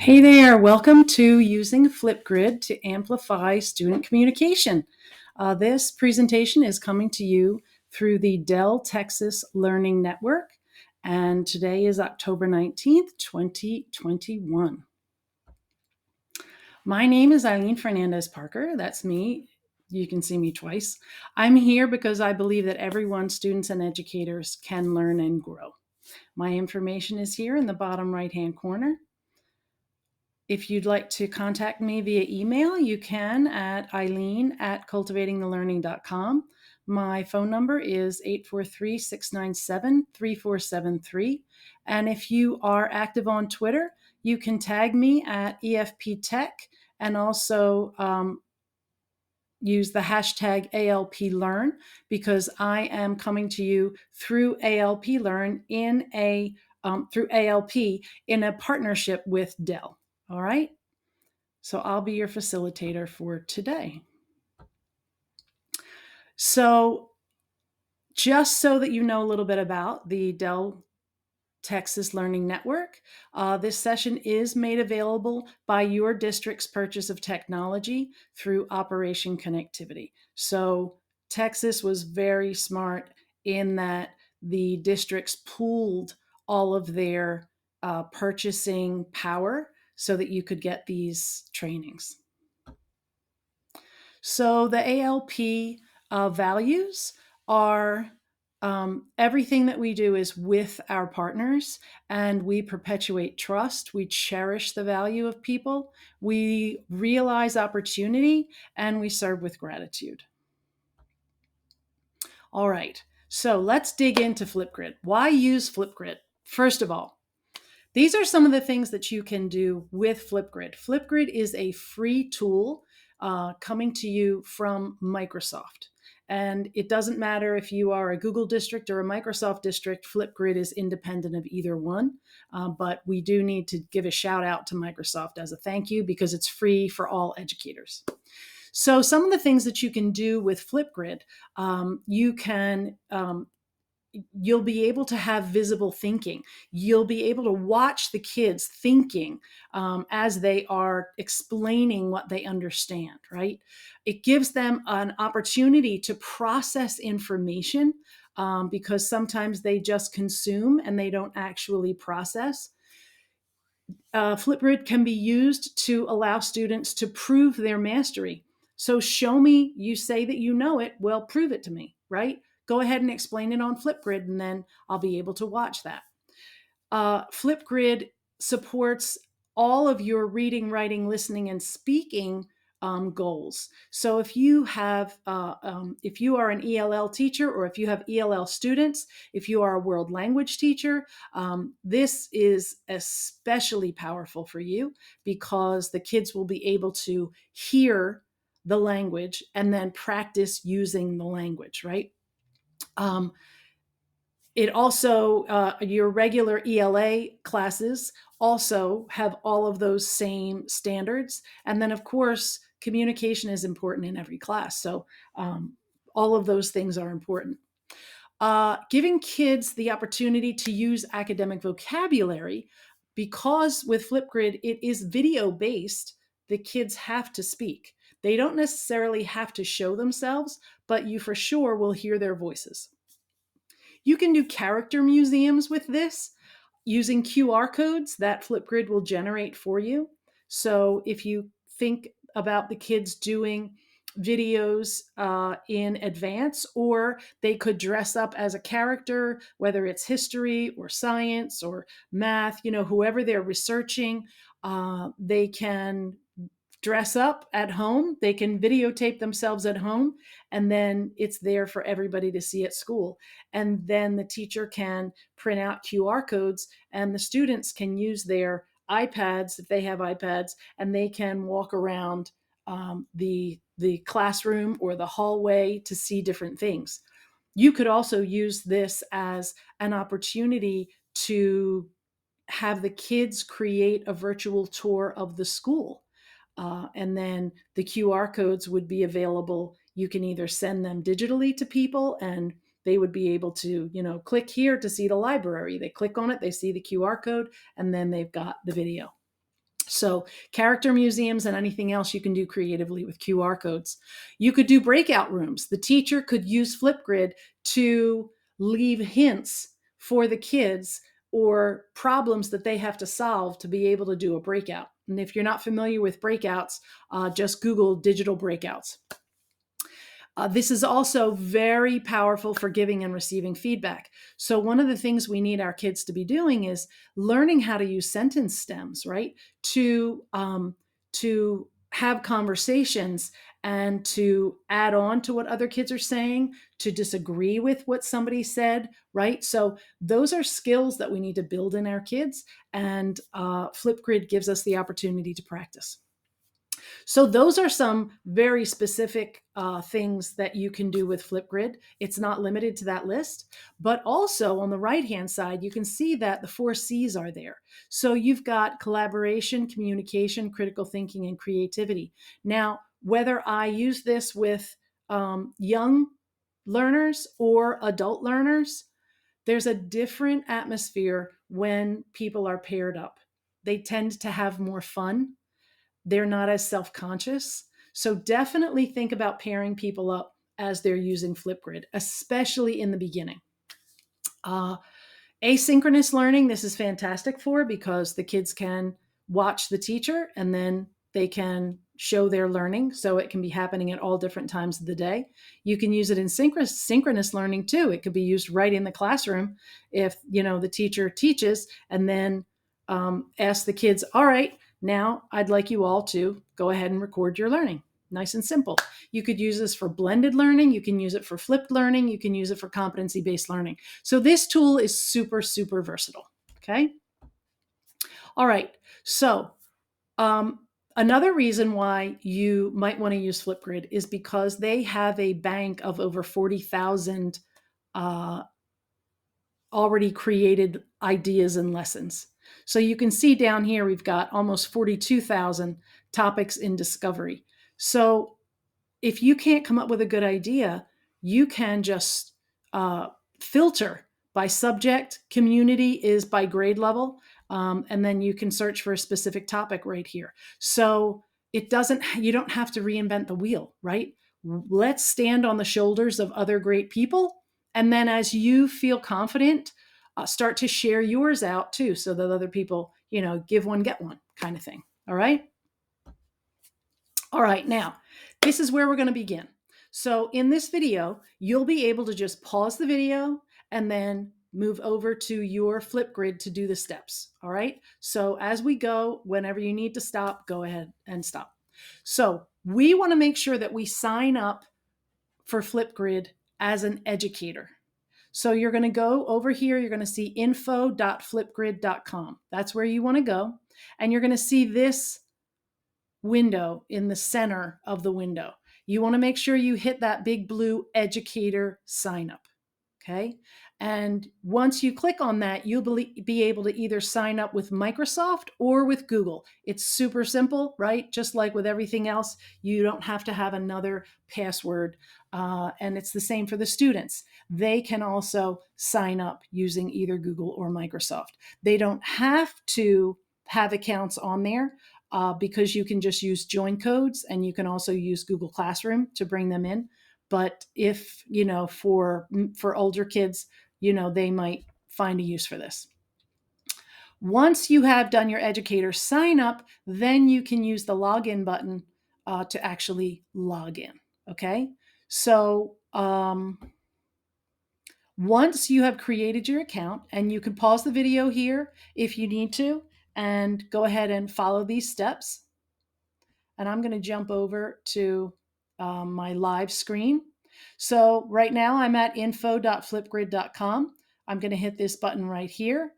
Hey there, welcome to using Flipgrid to amplify student communication. This presentation is coming to you through the Dell Texas Learning Network, and today is October 19th, 2021. My name is Eileen Fernandez Parker. That's me. You can see me twice. I'm here because I believe that everyone, students and educators, can learn and grow. My information is here in the bottom right-hand corner. If you'd like to contact me via email, you can at eileen@cultivatingthelearning.com. My phone number is 843-697-3473. And if you are active on Twitter, you can tag me at EFPTech and also use the hashtag ALPLearn, because I am coming to you through ALPLearn through ALP in a partnership with Dell. All right, so I'll be your facilitator for today. So just so that you know a little bit about the Dell Texas Learning Network, this session is made available by your district's purchase of technology through Operation Connectivity. So Texas was very smart in that the districts pooled all of their purchasing power so that you could get these trainings. So the ALP values are everything that we do is with our partners, and we perpetuate trust. We cherish the value of people. We realize opportunity, and we serve with gratitude. All right, so let's dig into Flipgrid. Why use Flipgrid? First of all, these are some of the things that you can do with Flipgrid. Flipgrid is a free tool coming to you from Microsoft. And it doesn't matter if you are a Google district or a Microsoft district, Flipgrid is independent of either one. But we do need to give a shout out to Microsoft as a thank you, because it's free for all educators. So some of the things that you can do with Flipgrid, you'll be able to have visible thinking. You'll be able to watch the kids thinking as they are explaining what they understand, right? It gives them an opportunity to process information because sometimes they just consume and they don't actually process. Flipgrid can be used to allow students to prove their mastery. So show me, you say that you know it, well, prove it to me, right? Go ahead and explain it on Flipgrid, and then I'll be able to watch that. Flipgrid supports all of your reading, writing, listening, and speaking goals. So if you are an ELL teacher, or if you have ELL students, if you are a world language teacher, this is especially powerful for you, because the kids will be able to hear the language and then practice using the language, right? It also, your regular ELA classes also have all of those same standards. And then, of course, communication is important in every class. So all of those things are important. Giving kids the opportunity to use academic vocabulary, because with Flipgrid, it is video-based, the kids have to speak. They don't necessarily have to show themselves, but you for sure will hear their voices. You can do character museums with this using QR codes that Flipgrid will generate for you. So if you think about the kids doing videos in advance, or they could dress up as a character, whether it's history or science or math, whoever they're researching, they can dress up at home. They can videotape themselves at home, and then it's there for everybody to see at school. And then the teacher can print out QR codes, and the students can use their iPads, if they have iPads, and they can walk around the classroom or the hallway to see different things. You could also use this as an opportunity to have the kids create a virtual tour of the school. And then the QR codes would be available. You can either send them digitally to people, and they would be able to, click here to see the library. They click on it, they see the QR code, and then they've got the video. So character museums and anything else you can do creatively with QR codes. You could do breakout rooms. The teacher could use Flipgrid to leave hints for the kids or problems that they have to solve to be able to do a breakout. And if you're not familiar with breakouts, just Google digital breakouts. This is also very powerful for giving and receiving feedback. So one of the things we need our kids to be doing is learning how to use sentence stems, right? To have conversations and to add on to what other kids are saying, to disagree with what somebody said, right? So those are skills that we need to build in our kids, and Flipgrid gives us the opportunity to practice. So those are some very specific things that you can do with Flipgrid. It's not limited to that list, but also on the right-hand side, you can see that the 4 C's are there. So you've got collaboration, communication, critical thinking, and creativity. Now, whether I use this with young learners or adult learners, there's a different atmosphere when people are paired up. They tend to have more fun. They're not as self-conscious. So definitely think about pairing people up as they're using Flipgrid, especially in the beginning. Asynchronous learning, this is fantastic for, because the kids can watch the teacher and then they can show their learning. So it can be happening at all different times of the day. You can use it in synchronous learning too. It could be used right in the classroom if, the teacher teaches and then ask the kids, all right, now I'd like you all to go ahead and record your learning. Nice and simple. You could use this for blended learning. You can use it for flipped learning. You can use it for competency-based learning. So this tool is super, super versatile. Okay. All right. So another reason why you might want to use Flipgrid is because they have a bank of over 40,000 already created ideas and lessons. So you can see down here, we've got almost 42,000 topics in discovery. So if you can't come up with a good idea, you can just filter by subject. Community is by grade level. And then you can search for a specific topic right here. So you don't have to reinvent the wheel, right? Let's stand on the shoulders of other great people. And then as you feel confident, start to share yours out too, so that other people, give one, get one kind of thing. All right. All right, now, this is where we're going to begin. So in this video, you'll be able to just pause the video and then move over to your Flipgrid to do the steps. All right. So as we go, whenever you need to stop, go ahead and stop. So we want to make sure that we sign up for Flipgrid as an educator. So you're going to go over here. You're going to see info.flipgrid.com. That's where you want to go. And you're going to see this window in the center of the window. You want to make sure you hit that big blue educator sign up. Okay. And once you click on that, you'll be able to either sign up with Microsoft or with Google. It's super simple, right? Just like with everything else, you don't have to have another password. And it's the same for the students. They can also sign up using either Google or Microsoft. They don't have to have accounts on there. Because you can just use join codes, and you can also use Google Classroom to bring them in. But if, for older kids, they might find a use for this. Once you have done your educator sign up, then you can use the login button to actually log in. Okay. So once you have created your account, and you can pause the video here if you need to, and go ahead and follow these steps. And I'm going to jump over to my live screen. So right now I'm at info.flipgrid.com. I'm going to hit this button right here.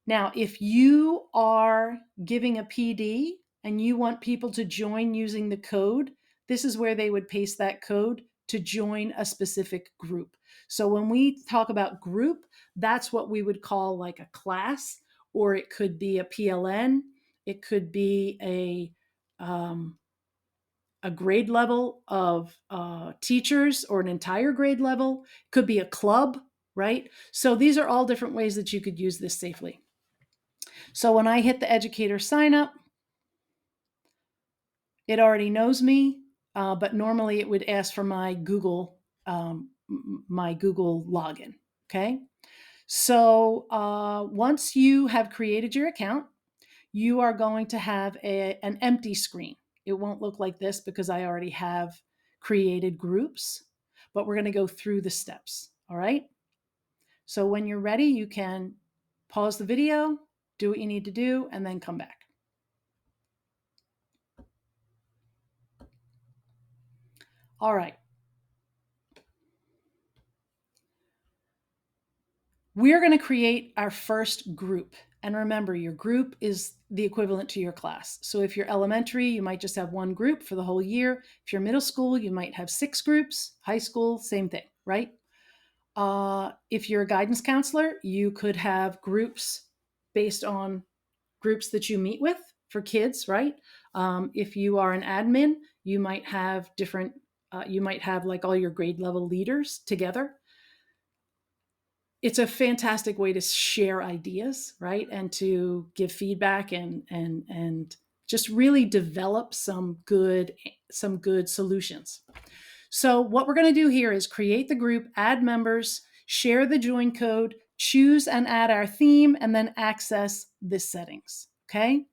Now, if you are giving a PD and you want people to join using the code, this is where they would paste that code to join a specific group. So when we talk about group, that's what we would call like a class, or it could be a PLN. It could be a grade level of teachers, or an entire grade level. It could be a club, right? So these are all different ways that you could use this safely. So when I hit the educator sign up, it already knows me, but normally it would ask for my Google login. Okay. So once you have created your account, you are going to have an empty screen. It won't look like this because I already have created groups, but we're going to go through the steps. All right. So when you're ready, you can pause the video, do what you need to do, and then come back. All right. We're going to create our first group. And remember, your group is the equivalent to your class. So if you're elementary, you might just have one group for the whole year. If you're middle school, you might have 6 groups. High school, same thing, right? If you're a guidance counselor, you could have groups based on groups that you meet with for kids, right? If you are an admin, you might have different, you might have like all your grade level leaders together. It's a fantastic way to share ideas, right? And to give feedback and just really develop some good solutions. So what we're going to do here is create the group, add members, share the join code, choose and add our theme, and then access the settings. Okay.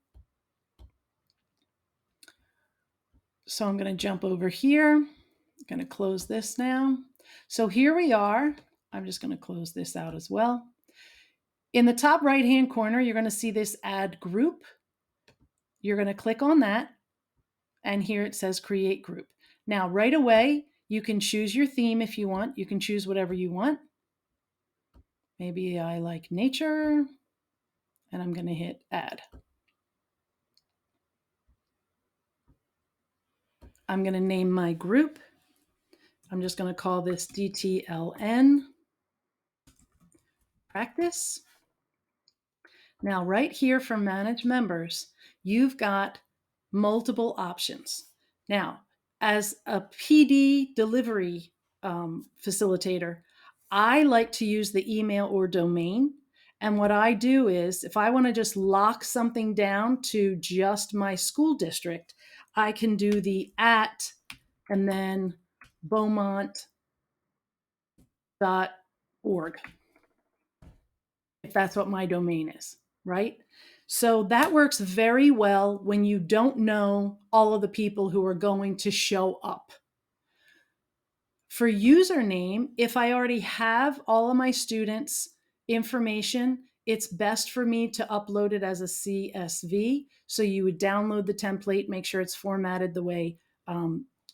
So I'm going to jump over here. I'm going to close this now. So here we are. I'm just going to close this out as well. In the top right-hand corner, you're going to see this add group. You're going to click on that. And here it says create group. Now, right away, you can choose your theme if you want. You can choose whatever you want. Maybe I like nature, and I'm going to hit add. I'm going to name my group. I'm just going to call this DTLN practice. Now, right here for manage members, you've got multiple options. Now, as a PD delivery facilitator, I like to use the email or domain. And what I do is if I want to just lock something down to just my school district, I can do the @ and then beaumont.org, if that's what my domain is, right? So that works very well when you don't know all of the people who are going to show up. For username, if I already have all of my students' information, it's best for me to upload it as a CSV. So you would download the template, make sure it's formatted the way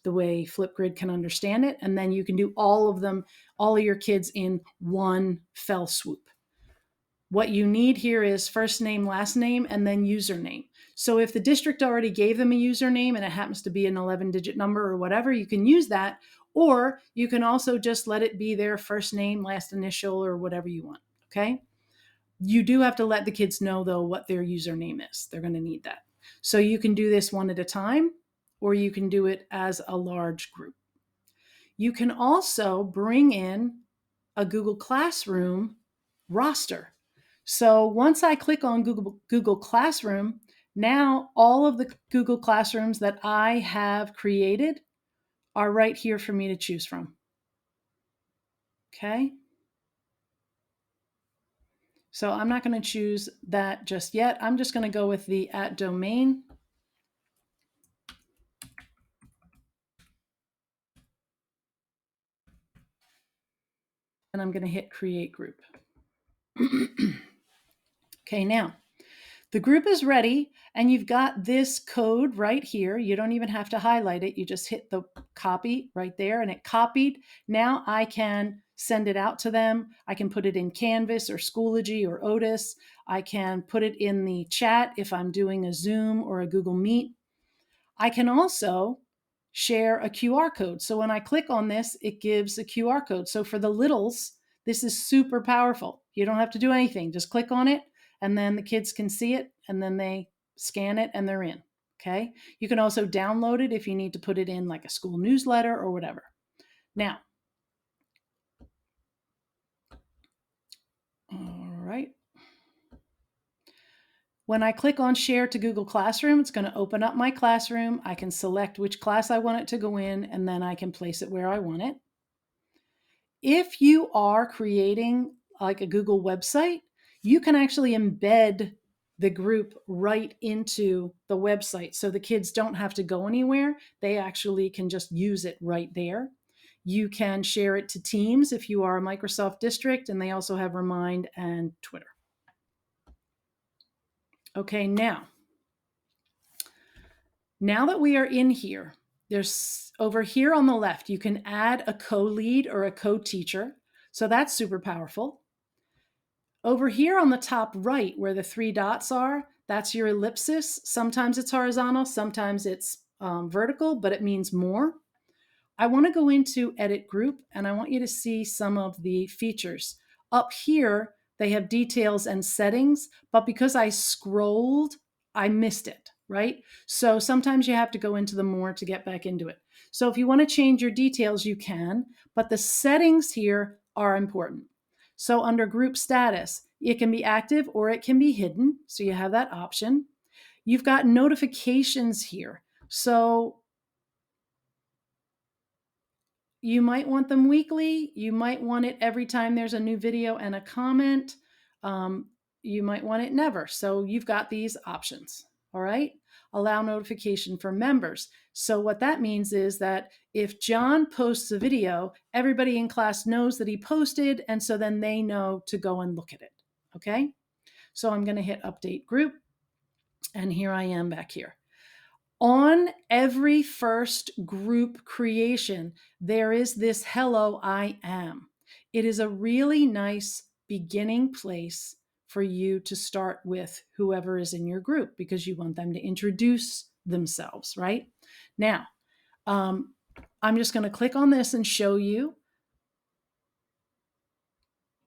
Flipgrid can understand it, and then you can do all of your kids in one fell swoop. What you need here is first name, last name, and then username. So if the district already gave them a username and it happens to be an 11-digit number or whatever, you can use that. Or you can also just let it be their first name, last initial, or whatever you want. Okay. You do have to let the kids know, though, what their username is. They're going to need that. So you can do this one at a time, or you can do it as a large group. You can also bring in a Google Classroom roster. So once I click on Google Classroom, now all of the Google Classrooms that I have created are right here for me to choose from. Okay. So I'm not going to choose that just yet. I'm just going to go with the @domain. And I'm going to hit create group. Okay, now the group is ready and you've got this code right here. You don't even have to highlight it. You just hit the copy right there and it copied. Now I can send it out to them. I can put it in Canvas or Schoology or Otis. I can put it in the chat if I'm doing a Zoom or a Google Meet. I can also share a QR code. So when I click on this, it gives a QR code. So for the littles, this is super powerful. You don't have to do anything. Just click on it and then the kids can see it and then they scan it and they're in. Okay. You can also download it if you need to put it in like a school newsletter or whatever. Now, all right. When I click on Share to Google Classroom, it's going to open up my classroom. I can select which class I want it to go in, and then I can place it where I want it. If you are creating like a Google website, you can actually embed the group right into the website. So the kids don't have to go anywhere. They actually can just use it right there. You can share it to Teams if you are a Microsoft district, and they also have Remind and Twitter. Okay, now that we are in here, there's over here on the left, you can add a co-lead or a co-teacher. So that's super powerful. Over here on the top right, where the 3 dots are, that's your ellipsis. Sometimes it's horizontal, sometimes it's vertical, but it means more. I want to go into Edit Group, and I want you to see some of the features. Up here, they have details and settings, but because I scrolled, I missed it, right? So sometimes you have to go into the more to get back into it. So if you want to change your details, you can, but the settings here are important. So under Group Status, it can be active or it can be hidden. So you have that option. You've got notifications here. So you might want them weekly. You might want it every time there's a new video and a comment. You might want it never. So you've got these options. All right. Allow notification for members. So what that means is that if John posts a video, everybody in class knows that he posted. And so then they know to go and look at it. Okay. So I'm going to hit update group. And here I am back here. On every first group creation, there is this hello, I am. It is a really nice beginning place for you to start with whoever is in your group because you want them to introduce themselves, right? Now, I'm just going to click on this and show you.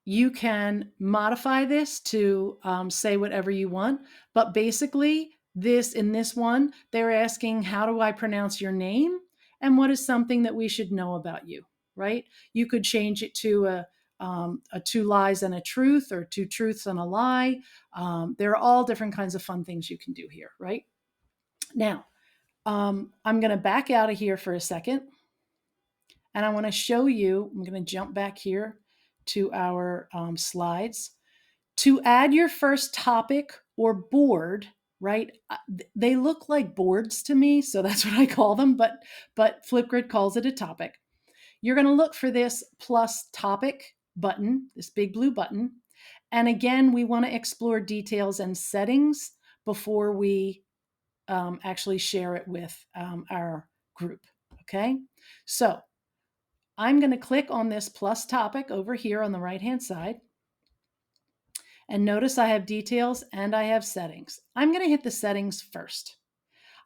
You can modify this to say whatever you want, but basically in this one, they're asking, how do I pronounce your name? And what is something that we should know about you, right? You could change it to a 2 lies and a truth, or 2 truths and a lie. There are all different kinds of fun things you can do here, right? Now, I'm going to back out of here for a second. And I want to show you, I'm going to jump back here to our slides. To add your first topic or board, right? They look like boards to me, so that's what I call them, but Flipgrid calls it a topic. You're going to look for this plus topic button, this big blue button. And again, we want to explore details and settings before we actually share it with our group, okay? So I'm going to click on this plus topic over here on the right-hand side. And notice I have details and I have settings. I'm going to hit the settings first.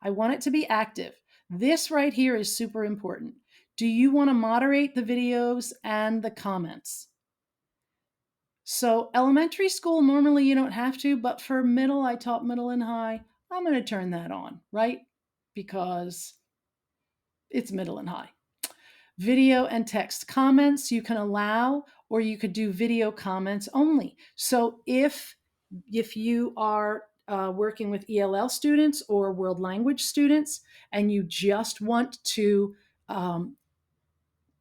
I want it to be active. This right here is super important. Do you want to moderate the videos and the comments? So elementary school, normally you don't have to, but for middle, I taught middle and high, I'm going to turn that on, right? Because it's middle and high. Video and text comments you can allow, or you could do video comments only. So if you are working with ELL students or world language students and you just want to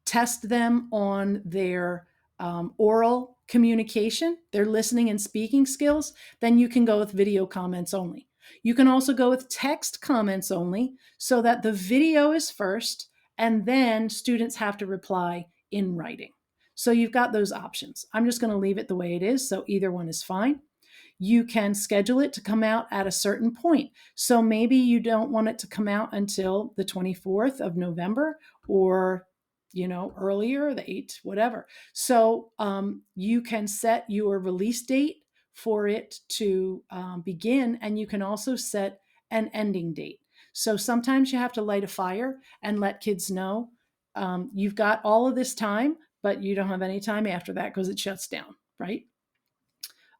test them on their oral communication, their listening and speaking skills, then you can go with video comments only. You can also go with text comments only so that the video is first and then students have to reply in writing. So you've got those options. I'm just going to leave it the way it is, so either one is fine. You can schedule it to come out at a certain point. So maybe you don't want it to come out until the 24th of November or earlier, the 8th, whatever. So you can set your release date for it to begin, and you can also set an ending date. So sometimes you have to light a fire and let kids know you've got all of this time, but you don't have any time after that because it shuts down, right?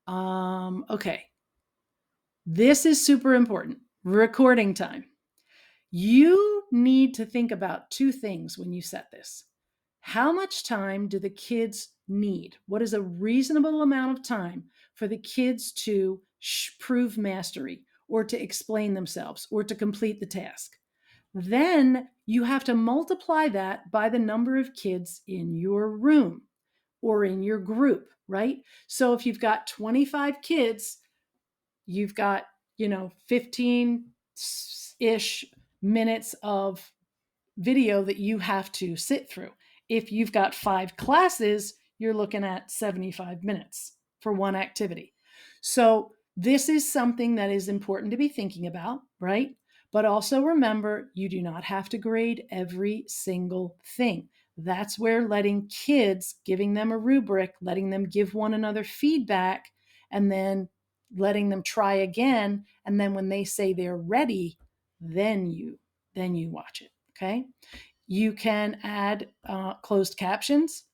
Okay. This is super important. Recording time. You need to think about 2 things when you set this. How much time do the kids need? What is a reasonable amount of time for the kids to prove mastery or to explain themselves or to complete the task. Then you have to multiply that by the number of kids in your room or in your group, right? So if you've got 25 kids, you've got, 15-ish minutes of video that you have to sit through. If you've got 5 classes, you're looking at 75 minutes for one activity. So this is something that is important to be thinking about, right? But also remember, you do not have to grade every single thing. That's where letting kids, giving them a rubric, letting them give one another feedback, and then letting them try again. And then when they say they're ready, then you watch it. Okay. You can add closed captions.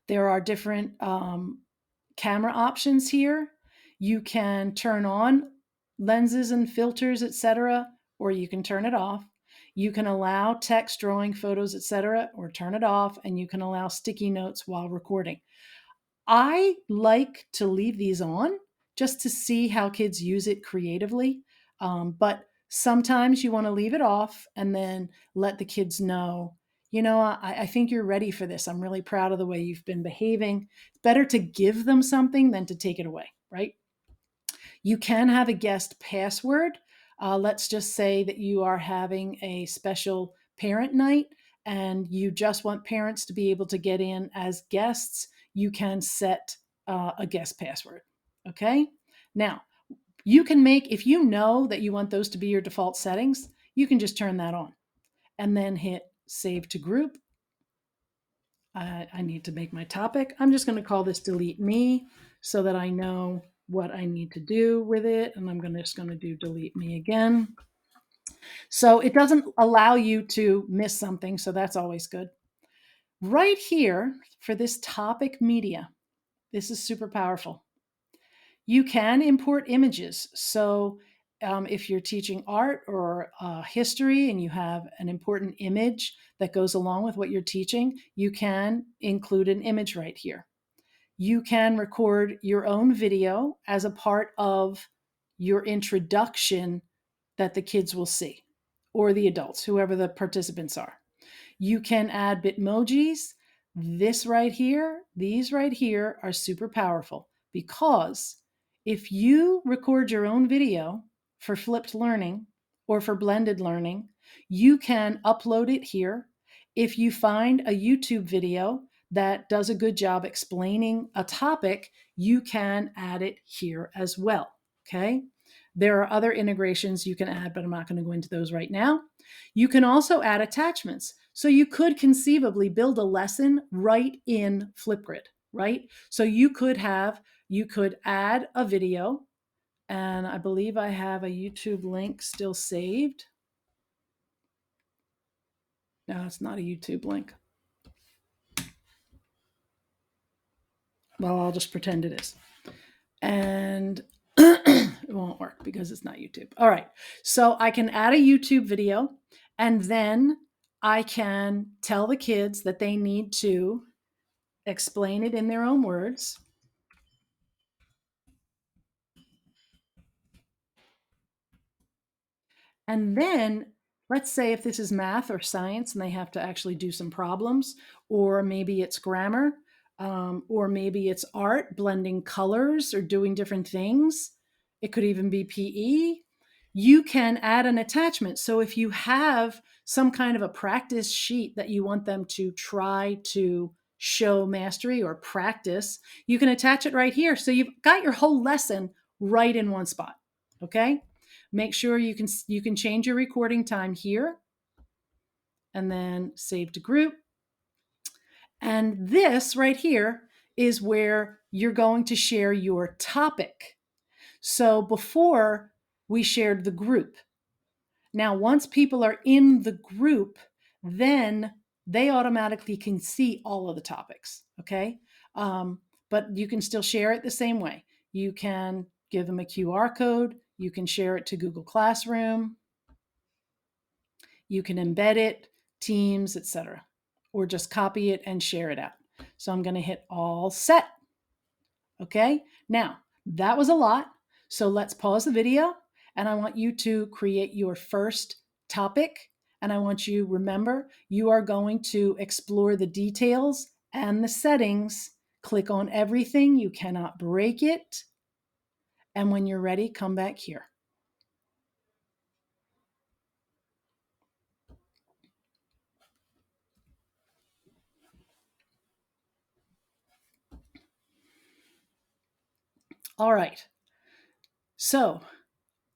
There are different camera options here. You can turn on lenses and filters, etc., or you can turn it off. You can allow text, drawing, photos, etc., or turn it off, and you can allow sticky notes while recording. I like to leave these on just to see how kids use it creatively. But sometimes you want to leave it off and then let the kids know, I think you're ready for this. I'm really proud of the way you've been behaving. It's better to give them something than to take it away, right? You can have a guest password. Let's just say that you are having a special parent night and you just want parents to be able to get in as guests. You can set a guest password. Okay. Now, you can make, if you know that you want those to be your default settings, you can just turn that on and then hit save to group. I need to make my topic. I'm just going to call this delete me so that I know what I need to do with it. And I'm just going to do delete me again. So it doesn't allow you to miss something. So that's always good. Right here for this topic media, this is super powerful. You can import images. So if you're teaching art or history and you have an important image that goes along with what you're teaching, you can include an image right here. You can record your own video as a part of your introduction that the kids will see, or the adults, whoever the participants are. You can add Bitmojis. These right here are super powerful because if you record your own video for flipped learning or for blended learning, you can upload it here. If you find a YouTube video that does a good job explaining a topic, you can add it here as well. Okay. There are other integrations you can add, but I'm not going to go into those right now. You can also add attachments. So you could conceivably build a lesson right in Flipgrid, right? So you could add a video, and I believe I have a YouTube link still saved. No, it's not a YouTube link. Well, I'll just pretend it is. And it won't work because it's not YouTube. All right. So I can add a YouTube video and then I can tell the kids that they need to explain it in their own words. And then let's say if this is math or science and they have to actually do some problems, or maybe it's grammar, or maybe it's art, blending colors or doing different things. It could even be PE. You can add an attachment. So if you have some kind of a practice sheet that you want them to try to show mastery or practice, you can attach it right here. So you've got your whole lesson right in one spot. Okay. Make sure you can change your recording time here and then save to group. And this right here is where you're going to share your topic. So before we shared the group. Now, once people are in the group, then they automatically can see all of the topics. Okay. But you can still share it the same way. You can give them a QR code. You can share it to Google Classroom. You can embed it, Teams, etc., or just copy it and share it out. So I'm going to hit all set. Okay. Now that was a lot. So let's pause the video, and I want you to create your first topic. And I want you, remember, you are going to explore the details and the settings. Click on everything. You cannot break it. And when you're ready, come back here. All right. So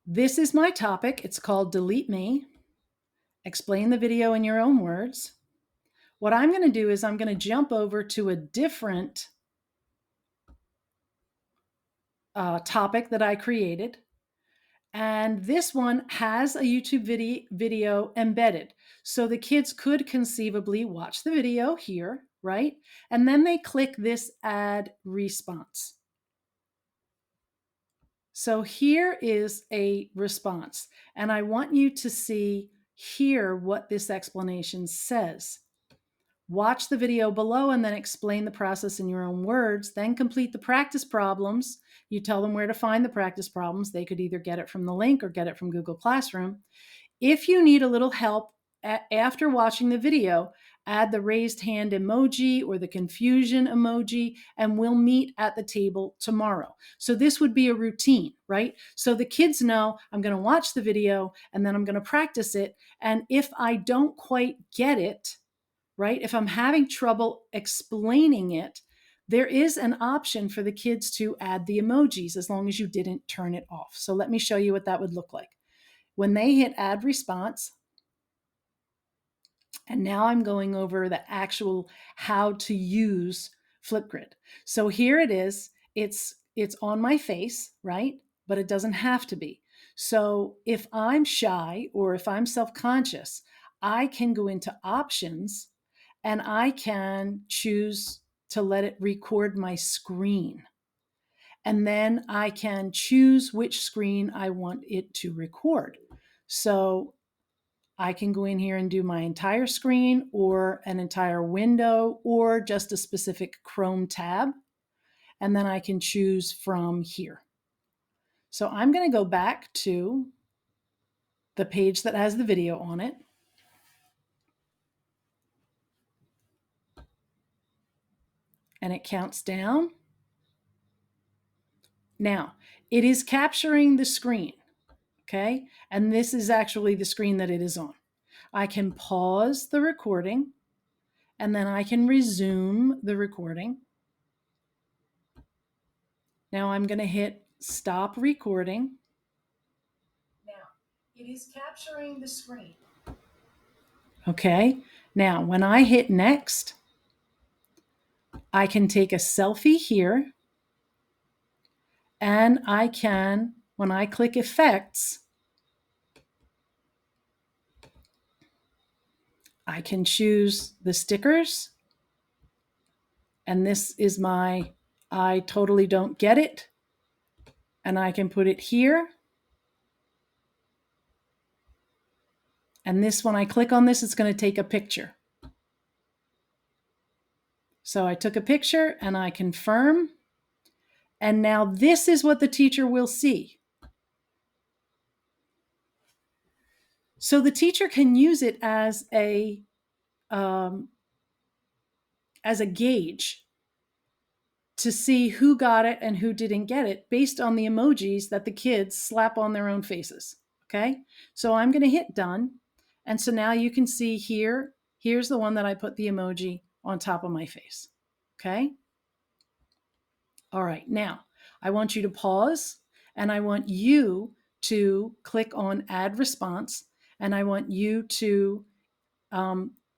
this is my topic. It's called Delete Me. Explain the video in your own words. What I'm going to do is I'm going to jump over to a different topic that I created. And this one has a YouTube video embedded. So the kids could conceivably watch the video here, right? And then they click this add response. So here is a response. And I want you to see here what this explanation says. Watch the video below and then explain the process in your own words. Then complete the practice problems. You tell them where to find the practice problems. They could either get it from the link or get it from Google Classroom. If you need a little help after watching the video, add the raised hand emoji or the confusion emoji, and we'll meet at the table tomorrow. So this would be a routine, right? So the kids know I'm going to watch the video and then I'm going to practice it. And if I don't quite get it, right? If I'm having trouble explaining it, there is an option for the kids to add the emojis as long as you didn't turn it off. So let me show you what that would look like. When they hit add response, and now I'm going over the actual how to use Flipgrid. So here it is. It's on my face, right? But it doesn't have to be. So if I'm shy or if I'm self-conscious, I can go into options and I can choose to let it record my screen. And then I can choose which screen I want it to record. So I can go in here and do my entire screen or an entire window or just a specific Chrome tab. And then I can choose from here. So I'm going to go back to the page that has the video on it. And it counts down. Now, it is capturing the screen, okay? And this is actually the screen that it is on. I can pause the recording, and then I can resume the recording. Now I'm going to hit stop recording. Now, it is capturing the screen. Okay, now when I hit next, I can take a selfie here, and I can, when I click effects, I can choose the stickers, and this is my I totally don't get it, and I can put it here. And this, when I click on this, it's going to take a picture. So I took a picture and I confirm. And now this is what the teacher will see. So the teacher can use it as a gauge to see who got it and who didn't get it based on the emojis that the kids slap on their own faces. Okay, so I'm going to hit done. And so now you can see here, here's the one that I put the emoji on top of my face. Okay. All right, now I want you to pause and I want you to click on add response, and I want you to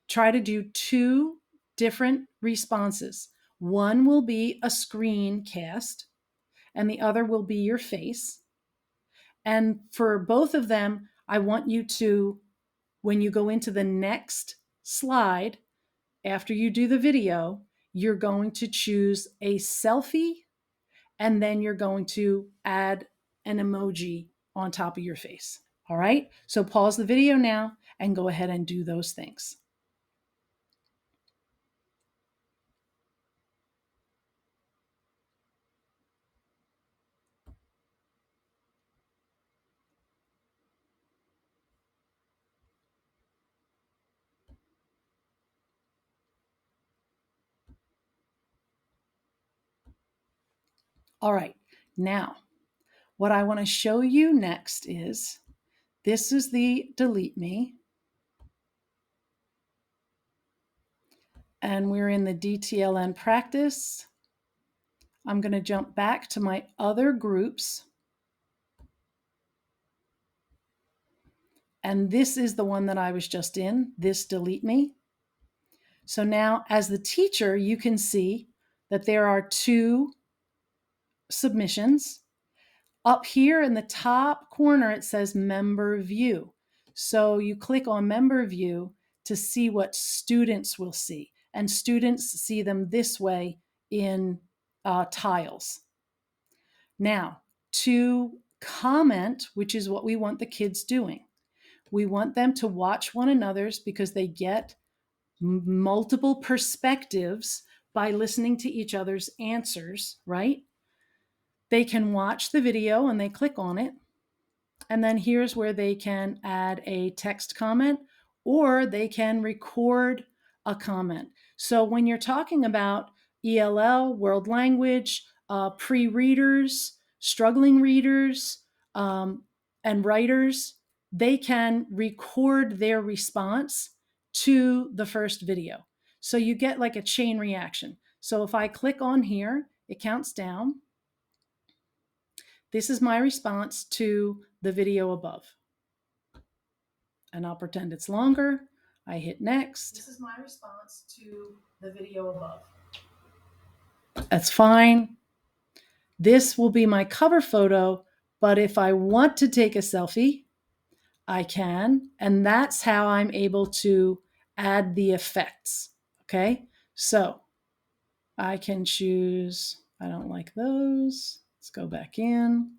try to do two different responses. One will be a screencast and the other will be your face. And for both of them, I want you to, when you go into the next slide, after you do the video, you're going to choose a selfie, and then you're going to add an emoji on top of your face. All right, so pause the video now and go ahead and do those things. All right, now what I want to show you next is, this is the delete me. And we're in the DTLN practice. I'm going to jump back to my other groups. And this is the one that I was just in, this delete me. So now as the teacher, you can see that there are 2 submissions. Up here in the top corner, it says member view. So you click on member view to see what students will see. And students see them this way in tiles. Now, to comment, which is what we want the kids doing, we want them to watch one another's because they get multiple perspectives by listening to each other's answers, right? They can watch the video and they click on it. And then here's where they can add a text comment, or they can record a comment. So when you're talking about ELL, world language, pre-readers, struggling readers, and writers, they can record their response to the first video. So you get like a chain reaction. So if I click on here, it counts down. This is my response to the video above. And I'll pretend it's longer. I hit next. This is my response to the video above. That's fine. This will be my cover photo, but if I want to take a selfie, I can. And that's how I'm able to add the effects. Okay, so I can choose, I don't like those. Let's go back in.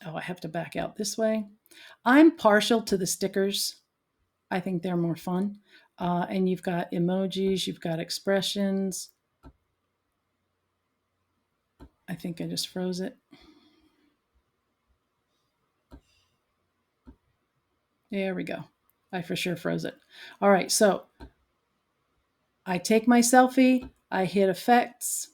Oh, I have to back out this way. I'm partial to the stickers. I think they're more fun. And you've got emojis, you've got expressions. I think I just froze it. There we go. I for sure froze it. All right, so I take my selfie, I hit effects.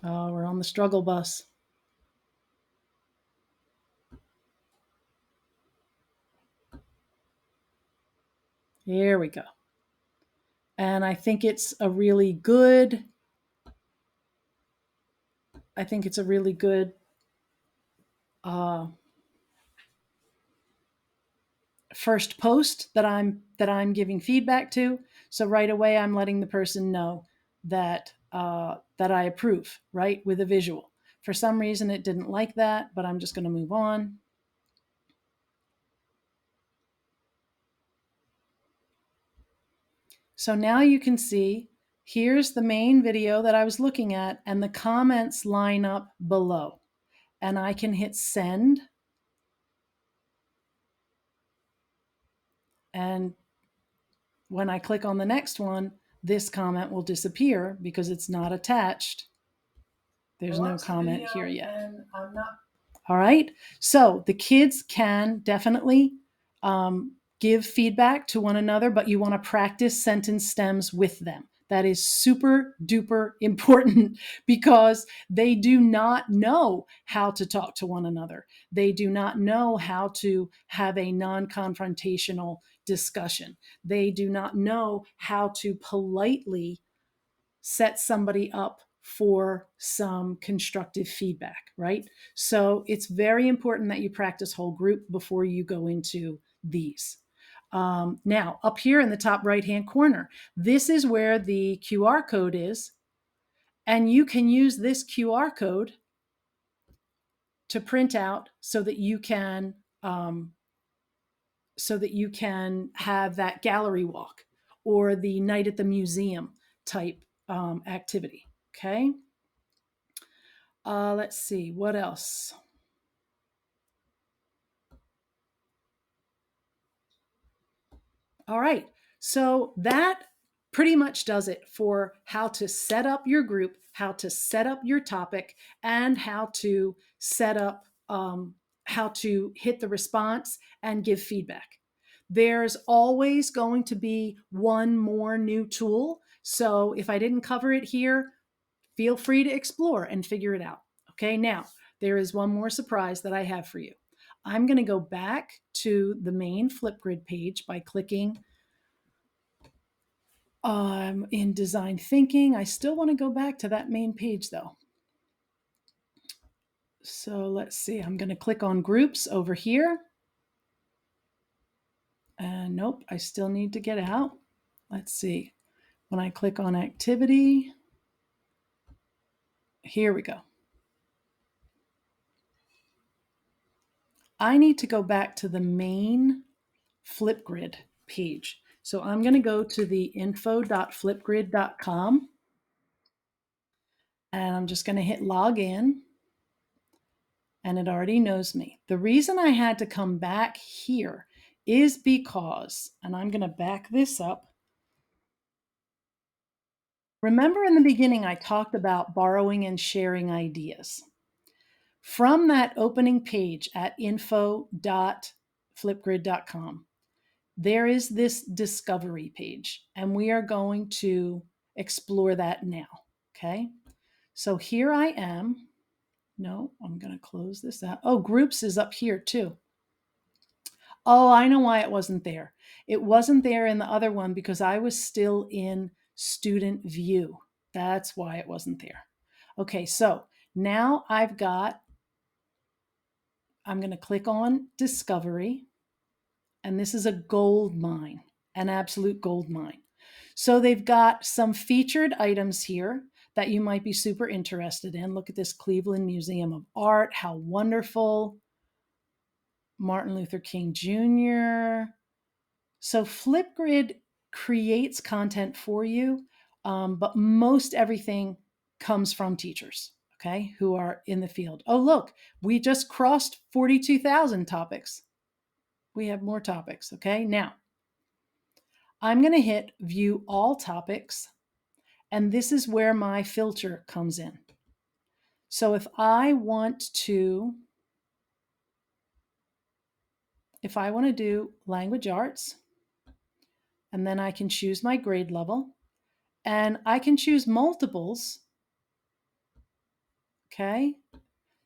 Oh, we're on the struggle bus. Here we go. And I think it's a really good, first post that I'm giving feedback to. So right away, I'm letting the person know that that I approve, right, with a visual. For some reason, it didn't like that, but I'm just going to move on. So now you can see, here's the main video that I was looking at, and the comments line up below. And I can hit send. And when I click on the next one, this comment will disappear because it's not attached. There's no comment here yet. All right. So the kids can definitely give feedback to one another, but you want to practice sentence stems with them. That is super duper important because they do not know how to talk to one another. They do not know how to have a non-confrontational discussion. They do not know how to politely set somebody up for some constructive feedback, right? So it's very important that you practice whole group before you go into these. Now, up here in the top right-hand corner, this is where the QR code is, and you can use this QR code to print out so that you can have that gallery walk or the night at the museum type activity. Okay. Let's see, what else? All right, so that pretty much does it for how to set up your group, how to set up your topic, and how to set up, how to hit the response and give feedback. There's always going to be one more new tool. So if I didn't cover it here, feel free to explore and figure it out. Okay, now there is one more surprise that I have for you. I'm going to go back to the main Flipgrid page by clicking in design thinking. I still want to go back to that main page though. So let's see, I'm going to click on groups over here. And nope, I still need to get out. Let's see. When I click on activity, here we go. I need to go back to the main Flipgrid page. So I'm going to go to the info.flipgrid.com and I'm just going to hit log in, and it already knows me. The reason I had to come back here is because, and I'm going to back this up. Remember in the beginning, I talked about borrowing and sharing ideas. From that opening page at info.flipgrid.com, there is this discovery page, and we are going to explore that now. Okay. So here I am. No, I'm going to close this out. Oh, groups is up here too. Oh, I know why it wasn't there. It wasn't there in the other one because I was still in student view. That's why it wasn't there. Okay, so now I'm going to click on discovery, and this is a gold mine, an absolute gold mine. So they've got some featured items here that you might be super interested in. Look at this Cleveland Museum of Art. How wonderful. Martin Luther King Jr. So Flipgrid creates content for you, but most everything comes from teachers, okay, who are in the field. Oh, look, we just crossed 42,000 topics. We have more topics, okay? Now, I'm going to hit view all topics, and this is where my filter comes in. So if I want to do language arts, and then I can choose my grade level, and I can choose multiples, okay?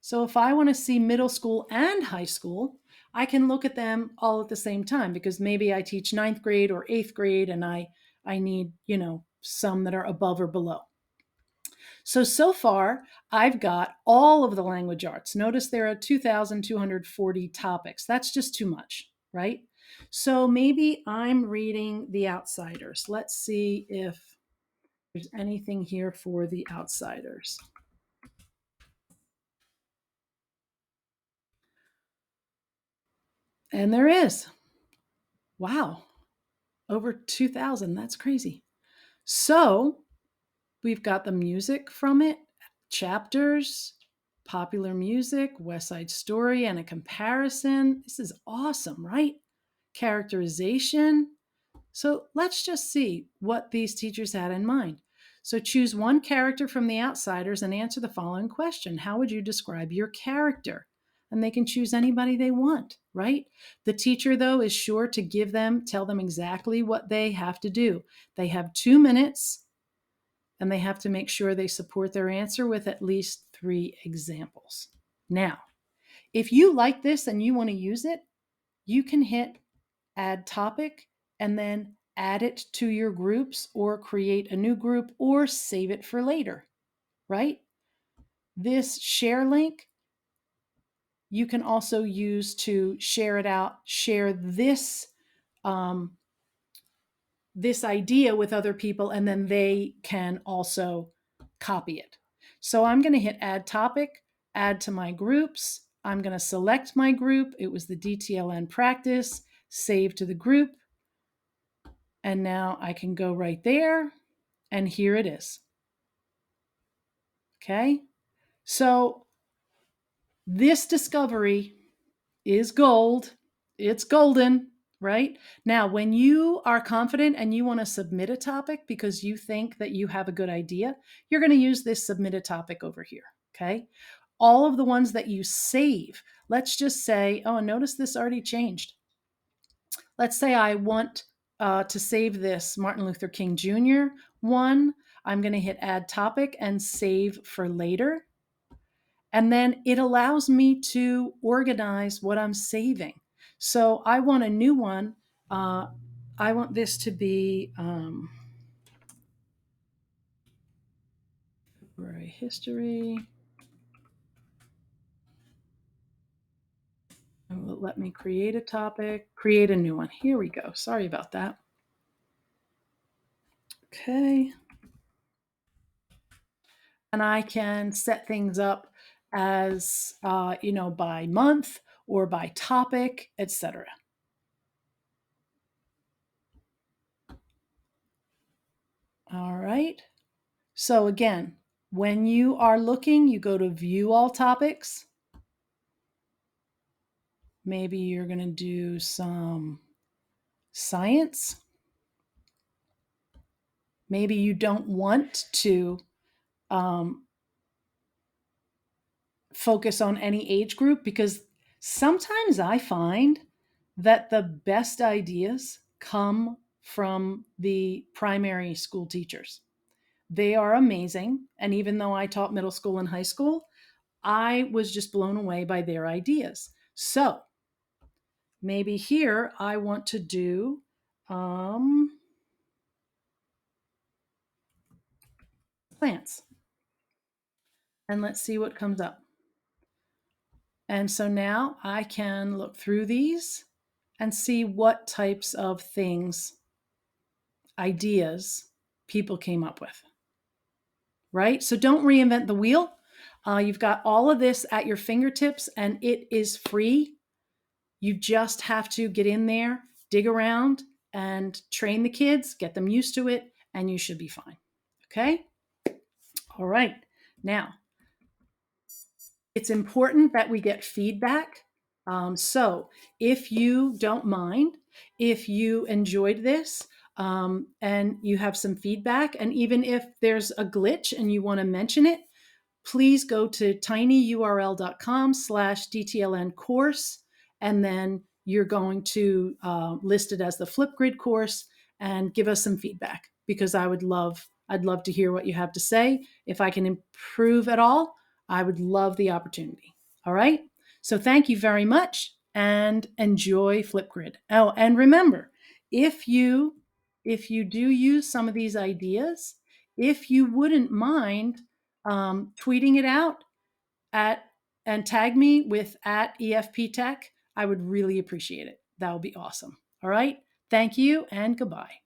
So if I want to see middle school and high school, I can look at them all at the same time because maybe I teach ninth grade or eighth grade and I need, some that are above or below. So far, I've got all of the language arts. Notice there are 2,240 topics. That's just too much, right? So maybe I'm reading The Outsiders. Let's see if there's anything here for The Outsiders. And there is. Wow. Over 2,000. That's crazy. So we've got the music from it, chapters, popular music, West Side Story, and a comparison. This is awesome, right? Characterization. So let's just see what these teachers had in mind. So choose one character from The Outsiders and answer the following question. How would you describe your character? And they can choose anybody they want, right? The teacher, though, is sure to tell them exactly what they have to do. They have 2 minutes, and they have to make sure they support their answer with at least 3 examples. Now, if you like this and you want to use it, you can hit add topic and then add it to your groups or create a new group or save it for later, right? This share link you can also use to share it out, share this this idea with other people, and then they can also copy it. So I'm going to hit add topic, add to my groups. I'm going to select my group. It was the DTLN practice, save to the group. And now I can go right there, and here it is. Okay, so this discovery is gold. It's golden, right? Now, when you are confident and you want to submit a topic because you think that you have a good idea, you're going to use this submit a topic over here, okay? All of the ones that you save, let's just say, oh, notice this already changed. let's say I want to save this Martin Luther King Jr. one. I'm going to hit add topic and save for later. And then it allows me to organize what I'm saving. So I want a new one. Uh, I want this to be history. And will let me create a topic, create a new one. Here we go. Sorry about that. Okay. And I can set things up as, by month or by topic, etc. All right. So again, when you are looking, you go to view all topics. Maybe you're going to do some science. Maybe you don't want to focus on any age group, because sometimes I find that the best ideas come from the primary school teachers. They are amazing. And even though I taught middle school and high school, I was just blown away by their ideas. So maybe here I want to do plants. And let's see what comes up. And so now I can look through these and see what types of things, ideas people came up with. Right? So don't reinvent the wheel. You've got all of this at your fingertips and it is free. You just have to get in there, dig around, and train the kids, get them used to it, and you should be fine. Okay? All right. Now, it's important that we get feedback. So if you don't mind, if you enjoyed this, and you have some feedback, and even if there's a glitch and you want to mention it, please go to tinyurl.com/DTLN course, and then you're going to list it as the Flipgrid course and give us some feedback, because I'd love to hear what you have to say. If I can improve at all, I would love the opportunity. All right. So thank you very much and enjoy Flipgrid. Oh, and remember, if you do use some of these ideas, if you wouldn't mind tweeting it out at and tag me with at EFP Tech, I would really appreciate it. That would be awesome. All right. Thank you and goodbye.